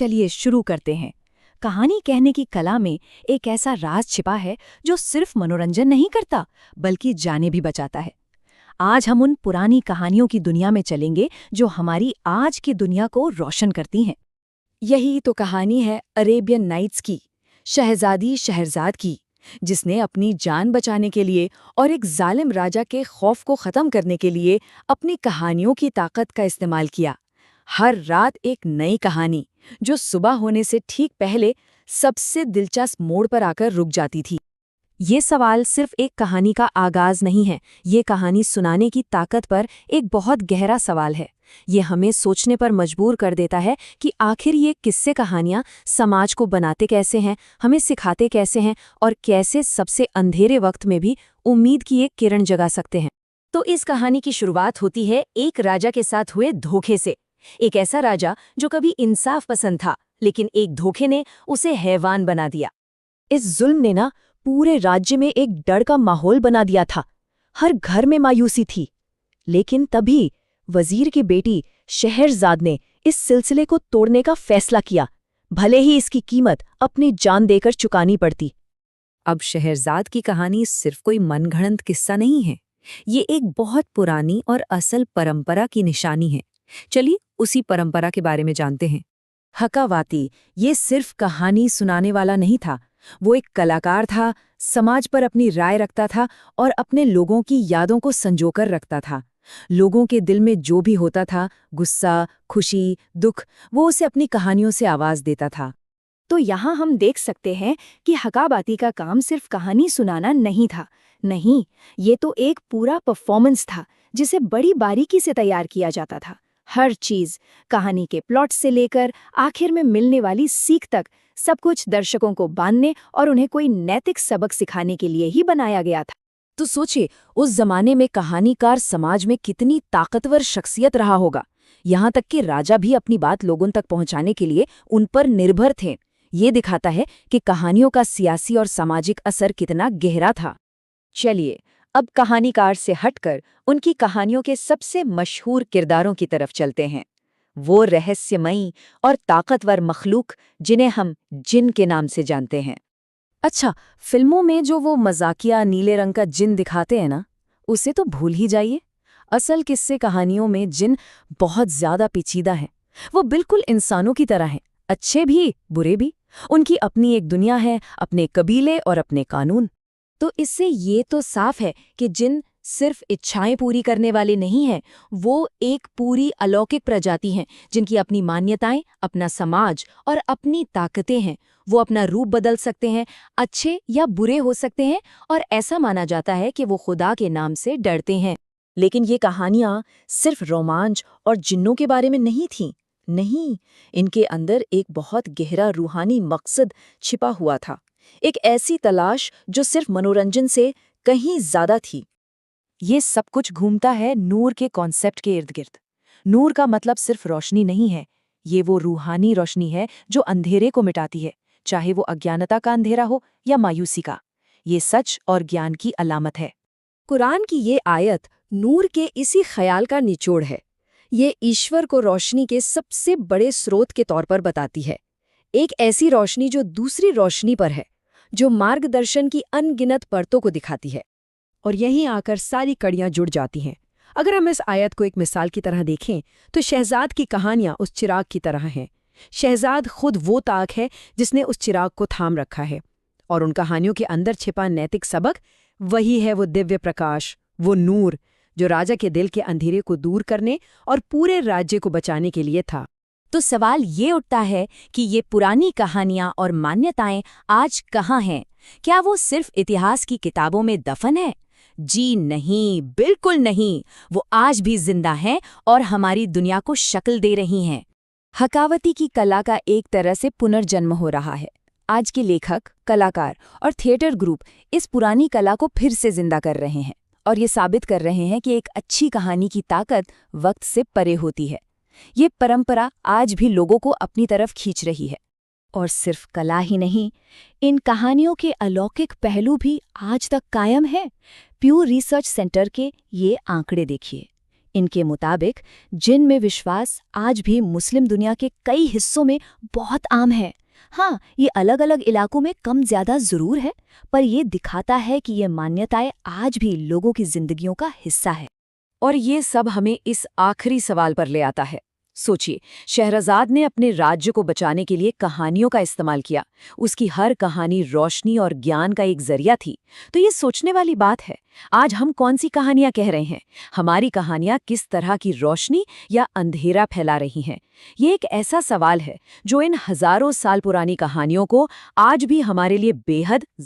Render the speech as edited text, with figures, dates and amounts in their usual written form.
चलिए शुरू करते हैं। कहानी कहने की कला में एक ऐसा राज छिपा है जो सिर्फ मनोरंजन नहीं करता बल्कि जाने भी बचाता है। आज हम उन पुरानी कहानियों की दुनिया में चलेंगे जो हमारी आज की दुनिया को रोशन करती हैं। यही तो कहानी है अरेबियन नाइट्स की, शहजादी शहरजाद की, जिसने अपनी जान बचाने के लिए और एक जालिम राजा के खौफ को ख़त्म करने के लिए अपनी कहानियों की ताकत का इस्तेमाल किया। हर रात एक नई कहानी जो सुबह होने से ठीक पहले सबसे दिलचस्प मोड़ पर आकर रुक जाती थी। ये सवाल सिर्फ एक कहानी का आगाज नहीं है, ये कहानी सुनाने की ताकत पर एक बहुत गहरा सवाल है। ये हमें सोचने पर मजबूर कर देता है कि आखिर ये किस्से कहानियाँ समाज को बनाते कैसे हैं, हमें सिखाते कैसे हैं और कैसे सबसे अंधेरे वक्त में भी उम्मीद की एक किरण जगा सकते हैं। तो इस कहानी की शुरुआत होती है एक राजा के साथ हुए धोखे से। एक ऐसा राजा जो कभी इंसाफ पसंद था, लेकिन एक धोखे ने उसे हैवान बना दिया। इस जुल्म ने ना पूरे राज्य में एक डर का माहौल बना दिया था। हर घर में मायूसी थी। लेकिन तभी वजीर की बेटी शहरजाद ने इस सिलसिले को तोड़ने का फैसला किया, भले ही इसकी कीमत अपनी जान देकर चुकानी पड़ती। अब शहरजाद की कहानी सिर्फ कोई मनगढ़ंत किस्सा नहीं है, ये एक बहुत पुरानी और असल परंपरा की निशानी है। चलिए उसी परंपरा के बारे में जानते हैं। हकावाती ये सिर्फ कहानी सुनाने वाला नहीं था, वो एक कलाकार था, समाज पर अपनी राय रखता था और अपने लोगों की यादों को संजोकर रखता था। लोगों के दिल में जो भी होता था, गुस्सा, खुशी, दुख, वो उसे अपनी कहानियों से आवाज देता था। तो यहाँ हम देख सकते हैं कि हकाबाती का काम सिर्फ कहानी सुनाना नहीं था। नहीं, ये तो एक पूरा परफॉर्मेंस था जिसे बड़ी बारीकी से तैयार किया जाता था। हर चीज, कहानी के प्लॉट से लेकर आखिर में मिलने वाली सीख तक, सब कुछ दर्शकों को बांधने और उन्हें कोई नैतिक सबक सिखाने के लिए ही बनाया गया था। तो सोचिए, उस जमाने में कहानीकार समाज में कितनी ताकतवर शख्सियत रहा होगा। यहाँ तक कि राजा भी अपनी बात लोगों तक पहुँचाने के लिए उन पर निर्भर थे। ये दिखाता है कि कहानियों का सियासी और सामाजिक असर कितना गहरा था। चलिए अब कहानीकार से हटकर उनकी कहानियों के सबसे मशहूर किरदारों की तरफ चलते हैं। वो रहस्यमयी और ताकतवर मखलूक जिन्हें हम जिन के नाम से जानते हैं। अच्छा, फिल्मों में जो वो मजाकिया नीले रंग का जिन दिखाते हैं ना, उसे तो भूल ही जाइए। असल किस्से कहानियों में जिन बहुत ज्यादा पेचीदा हैं। वो बिल्कुल इंसानों की तरह हैं, अच्छे भी बुरे भी। उनकी अपनी एक दुनिया है, अपने कबीले और अपने कानून। तो इससे ये तो साफ है कि जिन सिर्फ इच्छाएं पूरी करने वाले नहीं हैं, वो एक पूरी अलौकिक प्रजाति हैं जिनकी अपनी मान्यताएं, अपना समाज और अपनी ताकतें हैं। वो अपना रूप बदल सकते हैं, अच्छे या बुरे हो सकते हैं, और ऐसा माना जाता है कि वो खुदा के नाम से डरते हैं। लेकिन ये कहानियां सिर्फ रोमांच और जिन्नों के बारे में नहीं थीं। नहीं, इनके अंदर एक बहुत गहरा रूहानी मकसद छिपा हुआ था, एक ऐसी तलाश जो सिर्फ मनोरंजन से कहीं ज्यादा थी। ये सब कुछ घूमता है नूर के कॉन्सेप्ट के इर्द गिर्द। नूर का मतलब सिर्फ रोशनी नहीं है, ये वो रूहानी रोशनी है जो अंधेरे को मिटाती है, चाहे वो अज्ञानता का अंधेरा हो या मायूसी का। ये सच और ज्ञान की अलामत है। कुरान की ये आयत नूर के इसी ख्याल का निचोड़ है। ये ईश्वर को रोशनी के सबसे बड़े स्रोत के तौर पर बताती है, एक ऐसी रोशनी जो दूसरी रोशनी पर है, जो मार्गदर्शन की अनगिनत परतों को दिखाती है। और यहीं आकर सारी कड़ियां जुड़ जाती हैं। अगर हम इस आयत को एक मिसाल की तरह देखें तो शहजाद की कहानियां उस चिराग की तरह हैं। शहजाद खुद वो ताक है जिसने उस चिराग को थाम रखा है, और उन कहानियों के अंदर छिपा नैतिक सबक वही है वो दिव्य प्रकाश, वो नूर जो राजा के दिल के अंधेरे को दूर करने और पूरे राज्य को बचाने के लिए था। तो सवाल ये उठता है कि ये पुरानी कहानियां और मान्यताएं आज कहाँ हैं? क्या वो सिर्फ इतिहास की किताबों में दफन है? जी नहीं, बिल्कुल नहीं। वो आज भी जिंदा हैं और हमारी दुनिया को शक्ल दे रही हैं। हकावती की कला का एक तरह से पुनर्जन्म हो रहा है। आज के लेखक, कलाकार और थिएटर ग्रुप इस पुरानी कला को फिर से जिंदा कर रहे हैं और ये साबित कर रहे हैं कि एक अच्छी कहानी की ताकत वक्त से परे होती है। ये परंपरा आज भी लोगों को अपनी तरफ खींच रही है। और सिर्फ कला ही नहीं, इन कहानियों के अलौकिक पहलू भी आज तक कायम है। प्यू रिसर्च सेंटर के ये आंकड़े देखिए। इनके मुताबिक जिन में विश्वास आज भी मुस्लिम दुनिया के कई हिस्सों में बहुत आम है। हाँ, ये अलग अलग इलाकों में कम ज्यादा जरूर है, पर ये दिखाता है कि ये मान्यताएं आज भी लोगों की जिंदगियों का हिस्सा है। और ये सब हमें इस आखिरी सवाल पर ले आता है। सोचिए, शहरज़ाद ने अपने राज्य को बचाने के लिए कहानियों का इस्तेमाल किया। उसकी हर कहानी रोशनी और ज्ञान का एक जरिया थी। तो ये सोचने वाली बात है, आज हम कौन सी कहानियां कह रहे हैं? हमारी कहानियां किस तरह की रोशनी या अंधेरा फैला रही हैं? ये एक ऐसा सवाल है जो इन हजारों साल पुरानी कहानियों को आज भी हमारे लिए बेहद